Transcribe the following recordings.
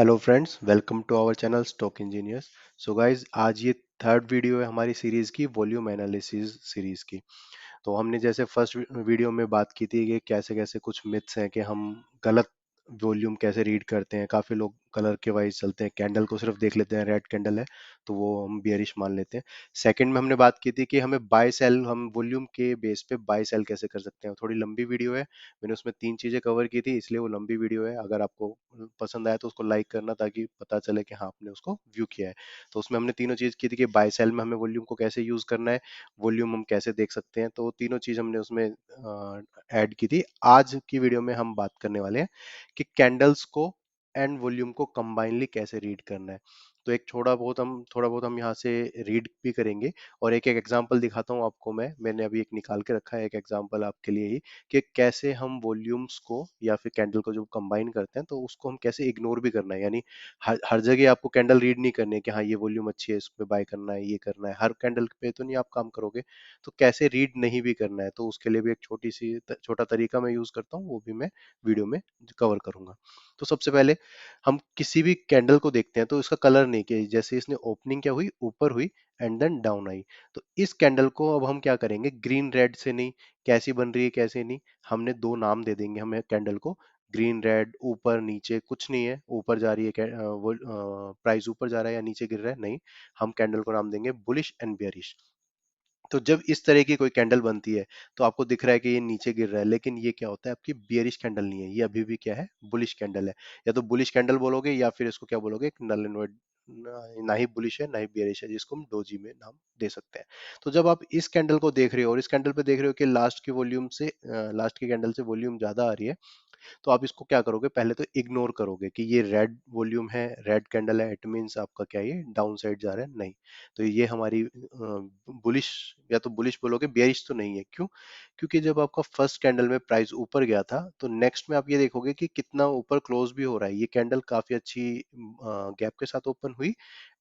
Hello friends, welcome to our channel stock engineers. So guys, आज ये third video है हमारी सीरीज की, वॉल्यूम एनालिसिस सीरीज की। तो हमने जैसे फर्स्ट वीडियो में बात की थी कि कैसे कैसे कुछ मिथ्स हैं कि हम गलत वॉल्यूम कैसे रीड करते हैं। काफी लोग कलर के वाइज चलते हैं, कैंडल को सिर्फ देख लेते हैं, रेड कैंडल है तो वो हम बियरिश मान लेते हैं। सेकंड में हमने बात की थी कि हमें बाय सेल, हम वॉल्यूम के बेस पे बाय सेल कैसे कर सकते हैं। थोड़ी लंबी वीडियो है, मैंने उसमें 3 चीजें कवर की थी, इसलिए वो लंबी वीडियो है। अगर आपको पसंद आया तो उसको लाइक करना, ताकि पता चले कि हाँ आपने उसको व्यू किया है। तो उसमें हमने तीनों चीज की थी कि बाय सेल में हमें वॉल्यूम को कैसे यूज करना है, वॉल्यूम हम कैसे देख सकते हैं। तो तीनों चीज हमने उसमें ऐड की थी। आज की वीडियो में हम बात करने वाले हैं कि कैंडल्स को एंड वॉल्यूम को कंबाइनली कैसे रीड करना है। तो एक थोड़ा बहुत हम यहाँ से रीड भी करेंगे, और एक एक एग्जांपल दिखाता हूँ आपको। मैंने अभी एक निकाल के रखा है, एक एग्जांपल आपके लिए ही, कि कैसे हम वॉल्यूम्स को या फिर कैंडल को जब कंबाइन करते हैं तो उसको हम कैसे इग्नोर भी करना है। यानी हर जगह आपको कैंडल रीड नहीं करनी है कि हाँ ये वॉल्यूम अच्छी है, इस पे बाय करना है, ये करना है। हर कैंडल पे तो नहीं आप काम करोगे, तो कैसे रीड नहीं भी करना है, तो उसके लिए भी एक छोटा तरीका मैं यूज करता हूँ, वो भी मैं वीडियो में कवर करूंगा। तो सबसे पहले हम किसी भी कैंडल को देखते हैं तो इसका कलर नहीं, कि जैसे इसने ओपनिंग क्या हुई, ऊपर हुई एंड देन डाउन आई। तो इस कैंडल को अब हम क्या करेंगे, ग्रीन रेड से नहीं, कैसी बन रही है कैसे नहीं, हमने दो नाम दे देंगे हमें कैंडल को। ग्रीन रेड, ऊपर नीचे कुछ नहीं है, ऊपर जा रही है वो प्राइस ऊपर जा रहा है या नीचे गिर रहा है, नहीं। हम कैंडल को नाम देंगे बुलिश एंड बेयरिश। तो जब इस तरह की कोई कैंडल बनती है तो आपको दिख रहा है कि ये नीचे गिर रहा है, लेकिन ये क्या होता है, आपकी बियरिश कैंडल नहीं है, ये अभी भी क्या है, बुलिश कैंडल है। या तो बुलिश कैंडल बोलोगे या फिर इसको क्या बोलोगे, एक नल एंड वाइट। ना ही बुलिश है ना ही बियरिश है, जिसको हम डोजी में नाम दे सकते हैं। तो जब आप इस कैंडल को देख रहे हो और इस कैंडल पे देख रहे हो कि लास्ट की कैंडल से वॉल्यूम ज्यादा आ रही है, तो आप इसको क्या करोगे, पहले तो इग्नोर करोगे कि ये रेड वॉल्यूम है, रेड कैंडल है, इट मींस आपका क्या, ये डाउन साइड जा रहा है, नहीं। तो ये हमारी बुलिश, या तो बुलिश बोलोगे, बेयरिश तो नहीं है। क्यों? क्योंकि जब आपका फर्स्ट कैंडल में प्राइस ऊपर गया था, तो नेक्स्ट में आप ये देखोगे कि कितना ऊपर क्लोज भी हो रहा है। ये कैंडल काफी अच्छी गैप के साथ ओपन हुई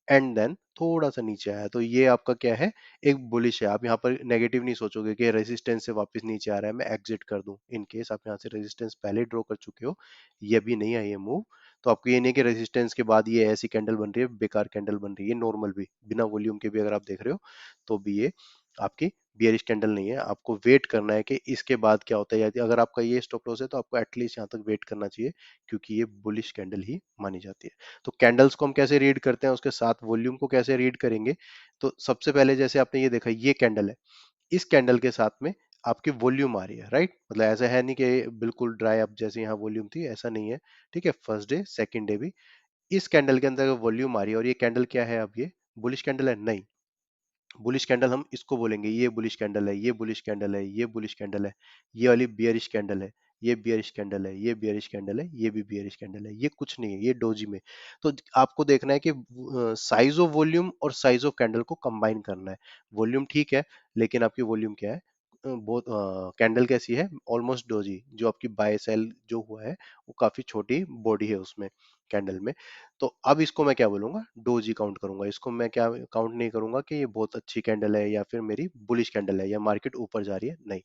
एंड देन थोड़ा सा नीचे आया, तो ये आपका क्या है, एक बुलिश है। आप यहाँ पर नेगेटिव नहीं सोचोगे कि रेजिस्टेंस से वापस नीचे आ रहा है, मैं एग्जिट कर दूं। इन केस आप यहाँ से रेजिस्टेंस पहले ड्रॉ कर चुके हो, ये भी नहीं है ये मूव, तो आपको ये नहीं कि रेजिस्टेंस के बाद ये ऐसी कैंडल बन रही है, बेकार कैंडल बन रही है। नॉर्मल भी बिना वॉल्यूम के भी अगर आप देख रहे हो तो भी ये आपकी बियरिश कैंडल नहीं है। आपको वेट करना है कि इसके बाद क्या होता है। यदि अगर आपका ये स्टॉप लॉस है तो आपको एटलीस्ट यहाँ तक वेट करना चाहिए, क्योंकि ये बुलिश कैंडल ही मानी जाती है। तो कैंडल्स को हम कैसे रीड करते हैं, उसके साथ वॉल्यूम को कैसे रीड करेंगे। तो सबसे पहले जैसे आपने ये देखा, ये कैंडल है, इस कैंडल के साथ में आपकी वॉल्यूम आ रही है, राइट। मतलब ऐसा है नहीं कि बिल्कुल ड्राई अप जैसे यहाँ वॉल्यूम थी, ऐसा नहीं है। ठीक है, फर्स्ट डे सेकंड डे भी इस कैंडल के अंदर वॉल्यूम आ रही है। और ये कैंडल क्या है, अब ये बुलिश कैंडल है, नहीं। बुलिश कैंडल हम इसको बोलेंगे, ये बुलिश कैंडल है, ये बुलिश कैंडल है, ये बुलिश कैंडल है। ये वाली बियरिश कैंडल है, ये बियरिश कैंडल है, ये बियरिश कैंडल है, ये भी बियरिश कैंडल है। ये कुछ नहीं है, ये डोजी में। तो आपको देखना है कि साइज ऑफ वॉल्यूम और साइज ऑफ कैंडल को कंबाइन करना है। वॉल्यूम ठीक है, लेकिन आपकी वॉल्यूम क्या है, बहुत कैंडल कैसी है, ऑलमोस्ट डोजी। जो आपकी बाय सेल जो हुआ है, वो काफी छोटी बॉडी है उसमें, कैंडल में। तो अब इसको मैं क्या बोलूंगा, डोजी काउंट करूंगा। इसको मैं क्या काउंट नहीं करूंगा कि ये बहुत अच्छी कैंडल है या फिर मेरी बुलिश कैंडल है या मार्केट ऊपर जा रही है, नहीं।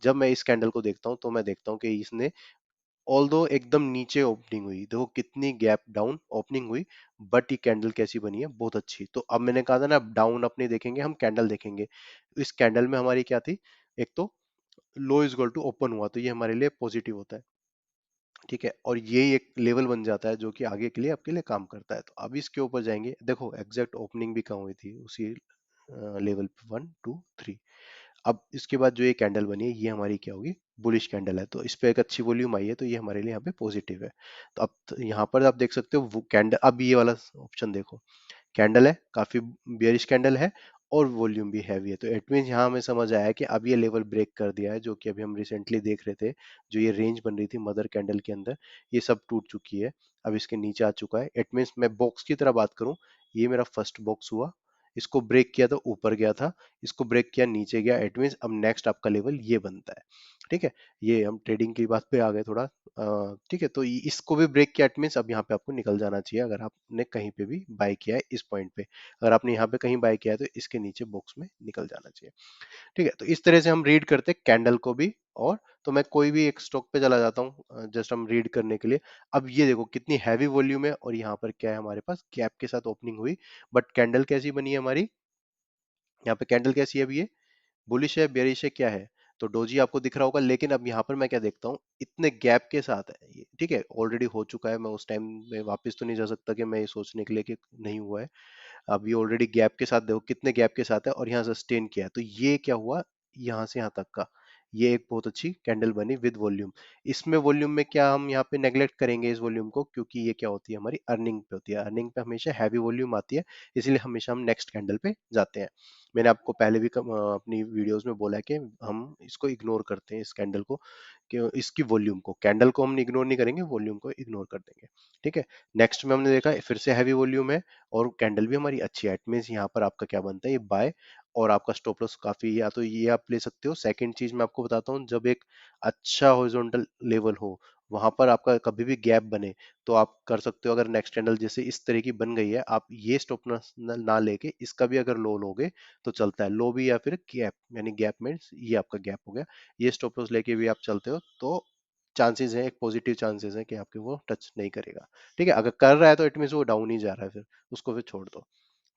जब मैं इस कैंडल को देखता हूं तो मैं देखता हूं कि इसने ऑल्दो एकदम नीचे ओपनिंग हुई, देखो कितनी गैप डाउन ओपनिंग हुई, बट ये कैंडल कैसी बनी है, बहुत अच्छी। तो अब मैंने कहा था ना, डाउन अपने देखेंगे, हम कैंडल देखेंगे। इस कैंडल में हमारी क्या थी, एक तो लो इज इक्वल टू ओपन हुआ, तो ये हमारे लिए पॉजिटिव होता है। ठीक है, और ये एक लेवल बन जाता है जो कि आगे के लिए आपके लिए काम करता है। तो अब इसके ऊपर जाएंगे, देखो एग्जैक्ट ओपनिंग भी कहाँ हुई थी, उसी लेवल पे, 1 2 3। अब इसके बाद जो ये कैंडल बनी है, ये हमारी क्या होगी, बुलिश कैंडल है। तो इस पे एक अच्छी वॉल्यूम आई है, तो ये हमारे लिए यहाँ पे पॉजिटिव है। तो अब यहाँ पर आप देख सकते हो वो कैंडल, अब ये वाला ऑप्शन देखो, कैंडल है, काफी बियरिश कैंडल है, और वॉल्यूम भी हैवी है। तो इट मीन यहाँ हमें समझ आया कि अब ये लेवल ब्रेक कर दिया है, जो कि अभी हम रिसेंटली देख रहे थे। जो ये रेंज बन रही थी मदर कैंडल के अंदर, ये सब टूट चुकी है, अब इसके नीचे आ चुका है। इट मीन्स मैं बॉक्स की तरह बात करूं, ये मेरा फर्स्ट बॉक्स हुआ, इसको ब्रेक किया तो ऊपर गया था, इसको ब्रेक किया नीचे गया। इट मीन्स अब नेक्स्ट आपका लेवल ये बनता है। ठीक है, ये हम ट्रेडिंग की बात पे आ गए थोड़ा। ठीक है, तो इसको भी ब्रेक किया, इट मीन्स अब यहाँ पे आपको निकल जाना चाहिए, अगर आपने कहीं पे भी बाय किया है इस पॉइंट पे। अगर आपने यहाँ पे कहीं बाय किया है तो इसके नीचे बॉक्स में निकल जाना चाहिए। ठीक है, तो इस तरह से हम रीड करते हैं कैंडल को भी और तो मैं कोई भी एक स्टॉक पे चला जाता हूँ जस्ट हम रीड करने के लिए। अब ये देखो कितनी हैवी वॉल्यूम है और यहाँ पर क्या है हमारे पास गैप के साथ ओपनिंग हुई, बट कैंडल कैसी बनी है हमारी, यहाँ पे कैंडल कैसी है अभी ये, बुलिश है बेरिश है क्या है, तो डोजी आपको दिख रहा होगा। लेकिन अब यहाँ पर मैं क्या देखता हूँ, इतने गैप के साथ है ये, ठीक है ऑलरेडी हो चुका है, मैं उस टाइम में वापस तो नहीं जा सकता कि मैं ये सोचने के लिए कि नहीं हुआ है। अब ये ऑलरेडी गैप के साथ देखो कितने गैप के साथ है और यहाँ सस्टेन किया है, तो ये क्या हुआ, यहाँ से यहाँ तक का ये एक बहुत अच्छी कैंडल बनी विद वॉल्यूम। इसमें वॉल्यूम में क्या हम यहाँ पे नेग्लेक्ट करेंगे इस वॉल्यूम को, क्योंकि ये क्या होती है हमारी अर्निंग पे होती है, अर्निंग पे हमेशा हैवी वॉल्यूम आती है, इसलिए हमेशा हम नेक्स्ट कैंडल पे जाते हैं। मैंने आपको पहले भी अपनी वीडियोस में बोला है कि हम इसको इग्नोर करते हैं इस कैंडल को, कि इसकी वॉल्यूम को, कैंडल को हम इग्नोर नहीं करेंगे, वॉल्यूम को इग्नोर कर देंगे। ठीक है, नेक्स्ट में हमने देखा फिर से हैवी वॉल्यूम है और कैंडल भी हमारी अच्छी है, इट मीन्स यहाँ पर आपका क्या बनता है, ये बाय, और आपका स्टॉप लॉस काफी, या तो ये आप ले सकते हो। सेकंड चीज मैं आपको बताता हूँ, जब एक अच्छा हॉरिजॉन्टल लेवल हो, वहां पर आपका कभी भी गैप बने, तो आप कर सकते हो, अगर नेक्स्ट कैंडल जैसे इस तरह की बन गई है, आप ये स्टॉप लॉस ना लेके इसका भी अगर लो लोगे तो चलता है, लो भी या फिर गैप, यानी गैप में ये आपका गैप हो गया, ये स्टॉप लॉस लेके भी आप चलते हो तो चांसेस है, एक पॉजिटिव चांसेस है कि आपके वो टच नहीं करेगा। ठीक है, अगर कर रहा है तो इट मीन वो डाउन ही जा रहा है, फिर उसको फिर छोड़ दो।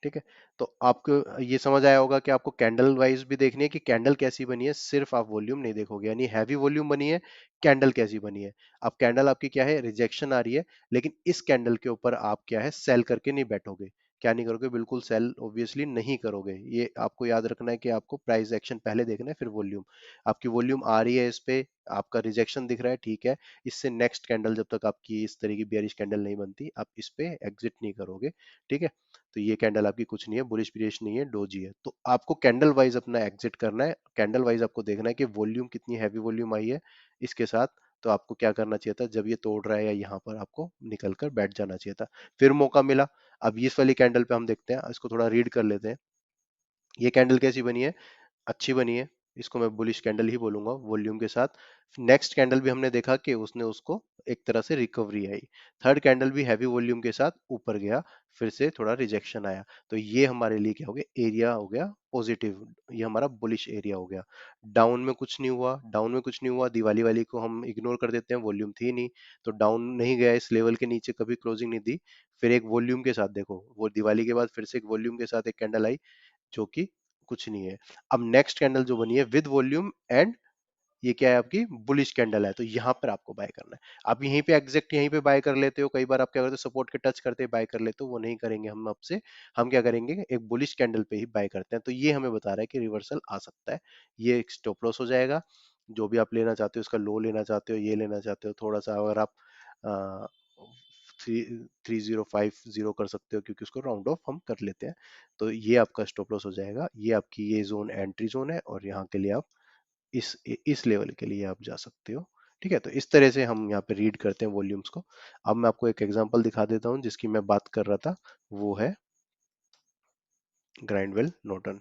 ठीक है, तो आपको ये समझ आया होगा कि आपको कैंडल वाइज भी देखनी है कि कैंडल कैसी बनी है, सिर्फ आप वॉल्यूम नहीं देखोगे, यानी हैवी वॉल्यूम बनी है, कैंडल कैसी बनी है। अब कैंडल आपकी क्या है, रिजेक्शन आ रही है, लेकिन इस कैंडल के ऊपर आप क्या है, सेल करके नहीं बैठोगे। क्या नहीं करोगे, बिल्कुल सेल ऑब्वियसली नहीं करोगे, ये आपको याद रखना है कि आपको प्राइस एक्शन पहले देखना है फिर वॉल्यूम। आपकी वॉल्यूम आ रही है इस पे, आपका रिजेक्शन दिख रहा है, ठीक है, इससे नेक्स्ट कैंडल जब तक आपकी इस तरह की बेयरिश कैंडल नहीं बनती, आप इस पे एग्जिट नहीं करोगे। ठीक है, तो ये कैंडल आपकी कुछ नहीं है, बुलिश पीरियड नहीं है, डोजी है, तो आपको कैंडल वाइज अपना एग्जिट करना है, कैंडल वाइज आपको देखना है कि वॉल्यूम कितनी हैवी वॉल्यूम आई है इसके साथ, तो आपको क्या करना चाहिए था, जब ये तोड़ रहा है या यहाँ पर आपको निकल कर बैठ जाना चाहिए था। फिर मौका मिला, अब इस वाली कैंडल पे हम देखते हैं, इसको थोड़ा रीड कर लेते हैं, ये कैंडल कैसी बनी है, अच्छी बनी है, इसको मैं बुलिश कैंडल ही बोलूंगा वॉल्यूम के साथ। नेक्स्ट कैंडल भी हमने देखा कि उसने उसको एक तरह से रिकवरी आई, थर्ड कैंडल भी हैवी वॉल्यूम के साथ ऊपर गया, फिर से थोड़ा रिजेक्शन आया, तो ये हमारे लिए क्या हो गया, एरिया हो गया पॉजिटिव, ये हमारा बुलिश एरिया हो गया। डाउन में कुछ नहीं हुआ, डाउन में कुछ नहीं हुआ, दिवाली वाली को हम इग्नोर कर देते हैं, वॉल्यूम थी नहीं, तो डाउन नहीं गया, इस लेवल के नीचे कभी क्लोजिंग नहीं दी। फिर एक वॉल्यूम के साथ देखो, वो दिवाली के बाद फिर से एक वॉल्यूम के साथ एक कैंडल आई, जो कि कुछ नहीं है। अब नेक्स्ट कैंडल जो बनी है विद वॉल्यूम एंड ये क्या है आपकी बुलिश कैंडल है, तो यहाँ पर आपको बाय करना है। आप यहीं पे एग्जैक्ट यहीं पे बाय कर लेते हो, कई बार आप क्या करते हो, सपोर्ट के टच करते बाय कर लेते हो, वो नहीं करेंगे हम आपसे, हम क्या करेंगे, एक बुलिश कैंडल पे ही बाय करते हैं, तो ये हमें बता रहा है कि रिवर्सल आ सकता है, ये एक स्टॉप लॉस हो जाएगा। जो भी आप लेना चाहते हो, उसका लो लेना चाहते हो, ये लेना चाहते हो, थोड़ा सा अगर आप थ्री 3050 कर सकते हो, क्योंकि उसको राउंड ऑफ हम कर लेते हैं, तो ये आपका स्टॉप लॉस हो जाएगा, ये आपकी ये जोन एंट्री जोन है, और यहाँ के लिए आप इस लेवल के लिए आप जा सकते हो। ठीक है, तो इस तरह से हम यहाँ पे रीड करते हैं वॉल्यूम्स को। अब मैं आपको एक एग्जांपल दिखा देता हूँ जिसकी मैं बात कर रहा था, वो है ग्राइंडवेल नॉर्टन।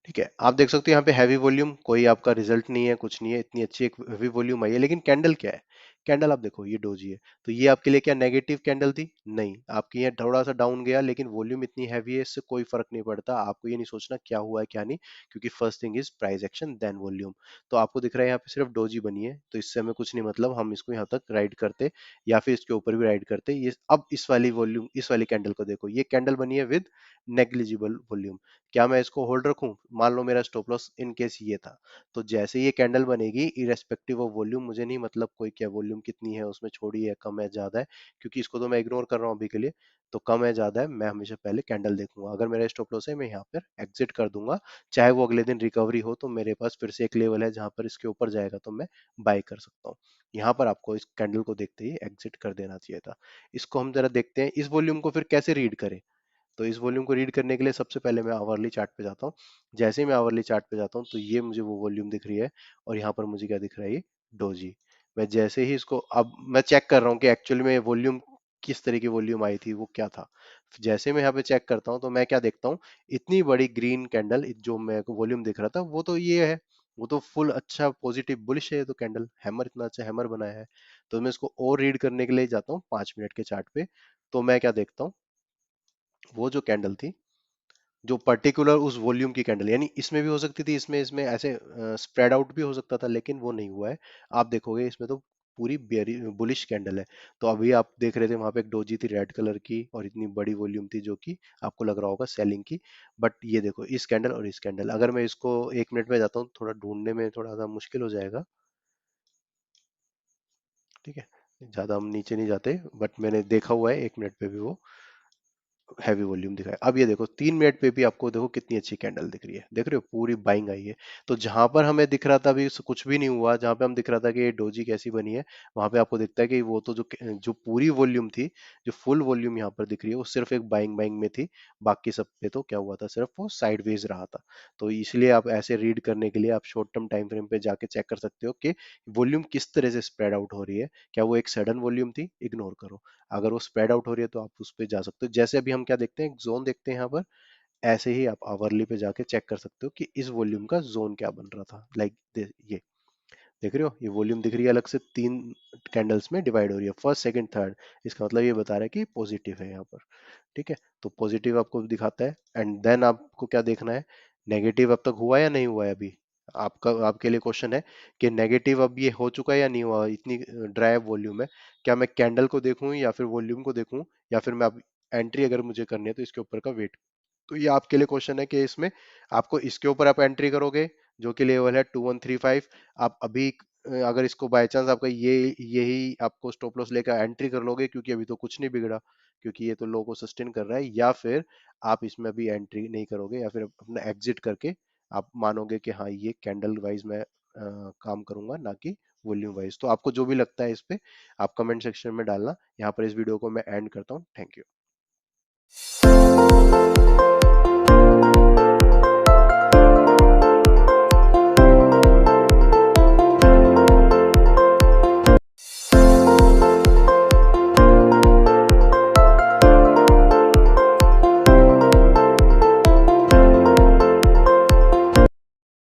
ठीक है, आप देख सकते हो यहाँ पे हैवी वॉल्यूम, कोई आपका रिजल्ट नहीं है, कुछ नहीं है, इतनी अच्छी एक हैवी वॉल्यूम आई है, लेकिन कैंडल क्या है, कैंडल आप देखो ये डोजी है, तो ये आपके लिए क्या नेगेटिव कैंडल थी, नहीं, आपकी यहाँ थोड़ा सा डाउन गया, लेकिन वॉल्यूम इतनी हैवी है, इससे कोई फर्क नहीं पड़ता, आपको ये नहीं सोचना क्या हुआ है क्या नहीं, क्योंकि first thing is price action then volume. तो आपको दिख रहा है यहाँ पे सिर्फ डोजी बनी है, तो इससे हमें कुछ नहीं मतलब, हम इसको यहाँ तक राइड करते या फिर इसके ऊपर भी राइड करते, ये अब इस वाली वॉल्यूम, इस वाली कैंडल को देखो, ये कैंडल बनी है विद नेग्लिजिबल वॉल्यूम, क्या मैं इसको होल्ड रखूं, मान लो मेरा स्टॉप लॉस इन केस ये था, तो जैसे ये कैंडल बनेगी इरेस्पेक्टिव ऑफ वॉल्यूम, मुझे नहीं मतलब कोई क्या वॉल्यूम कितनी है उसमें, छोड़ी है, कम है, ज्यादा है, क्योंकि इसको तो मैं इग्नोर कर रहा हूँ अभी के लिए, तो कम है ज्यादा है, मैं हमेशा पहले कैंडल देखूंगा, अगर मेरा स्टॉप लॉस है मैं यहाँ पर एग्जिट कर दूंगा, चाहे वो अगले दिन रिकवरी हो, तो मेरे पास फिर से एक लेवल है जहां पर इसके ऊपर जाएगा तो मैं बाय कर सकता हूँ। यहाँ पर आपको इस कैंडल को देखते ही एग्जिट कर देना चाहिए था। इसको हम जरा देखते हैं, इस वॉल्यूम को फिर कैसे रीड करें। तो इस वॉल्यूम को रीड करने के लिए सबसे पहले मैं आवरली चार्ट पे जाता हूँ, जैसे ही मैं आवरली चार्ट पे जाता हूँ तो ये मुझे वो वॉल्यूम दिख रही है, और यहाँ पर मुझे क्या दिख रहा है, ये डोजी। मैं जैसे ही इसको, अब मैं चेक कर रहा हूँ कि एक्चुअली में वॉल्यूम किस तरह की वॉल्यूम आई थी, वो क्या था। जैसे मैं यहाँ पे चेक करता हूँ तो मैं क्या देखता हूँ, इतनी बड़ी ग्रीन कैंडल जो मेरे को वॉल्यूम दिख रहा था वो तो ये है, वो तो फुल अच्छा पॉजिटिव बुलिश है, तो कैंडल हैमर, इतना अच्छा हैमर बनाया है। तो मैं इसको और रीड करने के लिए जाता हूँ 5 मिनट के चार्ट पे, तो मैं क्या देखता हूँ, वो जो कैंडल थी जो पर्टिकुलर उस वॉल्यूम की कैंडल, यानी इसमें भी हो सकती थी, इसमें इसमें ऐसे स्प्रेड आउट भी हो सकता था, लेकिन वो नहीं हुआ है। आप देखोगे इसमें तो पूरी बेरी बुलिश कैंडल है। तो अभी आप देख रहे थे वहां पे एक डोजी थी रेड कलर की और इतनी बड़ी वॉल्यूम थी जो कि आपको लग रहा होगा सेलिंग की। बट ये देखो इस कैंडल और इस कैंडल, अगर मैं इसको 1 मिनट में जाता हूँ, थोड़ा ढूंढने में थोड़ा सा मुश्किल हो जाएगा। ठीक है, ज्यादा हम नीचे नहीं जाते, बट मैंने देखा हुआ है 1 मिनट पे भी वो हैवी वॉल्यूम दिखा है। अब ये देखो 3 मिनट पे भी आपको देखो कितनी अच्छी कैंडल दिख रही है, देख रहे हो पूरी बाइंग आई है। तो जहां पर हमें दिख रहा था अभी कुछ भी नहीं हुआ, जहां पे हम दिख रहा था कि ये डोजी कैसी बनी है, वहां पे आपको दिखता है कि वो तो जो जो पूरी वॉल्यूम थी, जो फुल वॉल्यूम यहाँ पर दिख रही है, वो सिर्फ एक बाइंग बाइंग में थी। बाकी सब पे तो क्या हुआ था, सिर्फ वो साइडवेज रहा था। तो इसलिए आप ऐसे रीड करने के लिए आप शॉर्ट टर्म टाइम फ्रेम पे जाके चेक कर सकते हो कि वॉल्यूम किस तरह से स्प्रेड आउट हो रही है। क्या वो एक सडन वॉल्यूम थी, इग्नोर करो। अगर वो स्प्रेड आउट हो रही है तो आप उस पर जा सकते हो। जैसे अभी हम क्या देखते हैं, एक जोन देखते हैं यहाँ पर, ऐसे ही आप आवरली पे जाके चेक कर सकते हो कि इस वॉल्यूम का जोन क्या बन रहा था। लाइक ये देख रहे हो, ये वॉल्यूम दिख रही है अलग से, 3 कैंडल्स में डिवाइड हो रही है, फर्स्ट सेकंड थर्ड। इसका मतलब ये बता रहा है कि पॉजिटिव है यहाँ पर। ठीक है, तो पॉजिटिव आपको दिखाता है, एंड देन आपको क्या देखना है, नेगेटिव अब तक हुआ या नहीं हुआ है अभी। आपका आपके लिए क्वेश्चन है कि नेगेटिव अब ये हो चुका है या नहीं हुआ, इतनी ड्राई वॉल्यूम है। क्या मैं कैंडल को देखूं या फिर वॉल्यूम को देखूं, या फिर मैं अब एंट्री अगर मुझे करनी है तो इसके ऊपर का वेट। तो ये आपके लिए क्वेश्चन है कि इसमें आपको इसके ऊपर आप एंट्री करोगे, जो कि लेवल है 2135। आप अभी अगर इसको बाय चांस आपका ये यही आपको स्टॉप लॉस लेकर एंट्री कर लोगे, क्योंकि अभी तो कुछ नहीं बिगड़ा, क्योंकि ये तो लो को सस्टेन कर रहा है, या फिर आप इसमें अभी एंट्री नहीं करोगे, या फिर अपना एग्जिट करके आप मानोगे कि हाँ ये कैंडल वाइज मैं काम करूंगा, ना कि वॉल्यूम वाइज। तो आपको जो भी लगता है इस पे आप कमेंट सेक्शन में डालना। यहाँ पर इस वीडियो को मैं एंड करता हूँ। Thank you.